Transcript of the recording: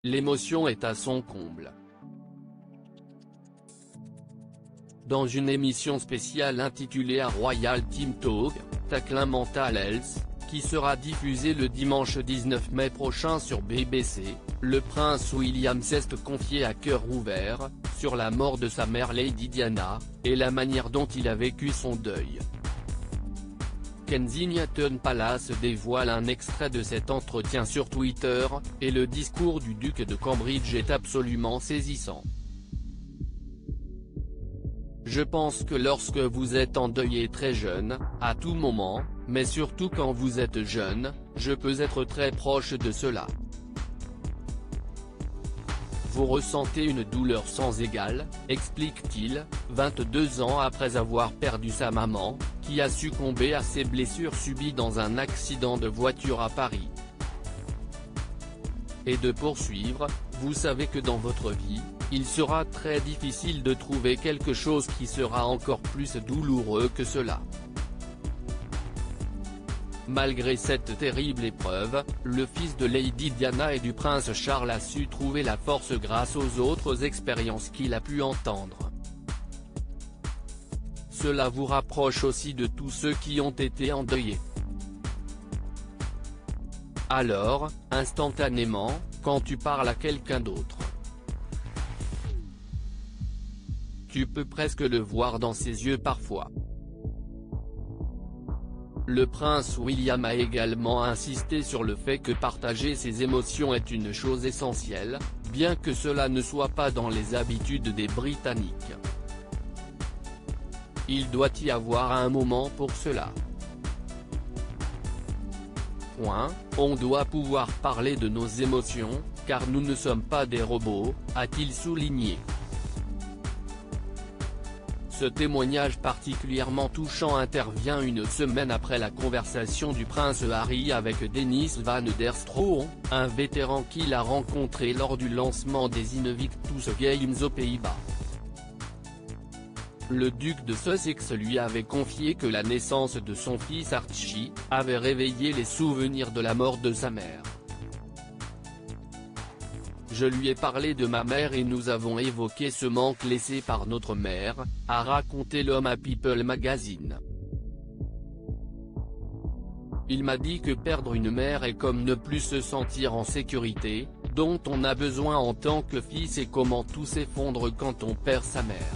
L'émotion est à son comble. Dans une émission spéciale intitulée A Royal Team Talk, Tackling Mental Health, qui sera diffusée le dimanche 19 mai prochain sur BBC, le prince William s'est confié à cœur ouvert, sur la mort de sa mère Lady Diana, et la manière dont il a vécu son deuil. Kensington Palace dévoile un extrait de cet entretien sur Twitter, et le discours du duc de Cambridge est absolument saisissant. Je pense que lorsque vous êtes endeuillé très jeune, à tout moment, mais surtout quand vous êtes jeune, je peux être très proche de cela. Vous ressentez une douleur sans égale, explique-t-il, 22 ans après avoir perdu sa maman, qui a succombé à ses blessures subies dans un accident de voiture à Paris. Et de poursuivre, vous savez que dans votre vie, il sera très difficile de trouver quelque chose qui sera encore plus douloureux que cela. Malgré cette terrible épreuve, le fils de Lady Diana et du prince Charles a su trouver la force grâce aux autres expériences qu'il a pu entendre. Cela vous rapproche aussi de tous ceux qui ont été endeuillés. Alors, instantanément, quand tu parles à quelqu'un d'autre, tu peux presque le voir dans ses yeux parfois. Le prince William a également insisté sur le fait que partager ses émotions est une chose essentielle, bien que cela ne soit pas dans les habitudes des Britanniques. Il doit y avoir un moment pour cela. On doit pouvoir parler de nos émotions, car nous ne sommes pas des robots, a-t-il souligné. Ce témoignage particulièrement touchant intervient une semaine après la conversation du prince Harry avec Dennis van der Strohe, un vétéran qu'il a rencontré lors du lancement des Invictus Games aux Pays-Bas. Le duc de Sussex lui avait confié que la naissance de son fils Archie avait réveillé les souvenirs de la mort de sa mère. Je lui ai parlé de ma mère et nous avons évoqué ce manque laissé par notre mère, a raconté l'homme à People Magazine. Il m'a dit que perdre une mère est comme ne plus se sentir en sécurité, dont on a besoin en tant que fils et comment tout s'effondre quand on perd sa mère.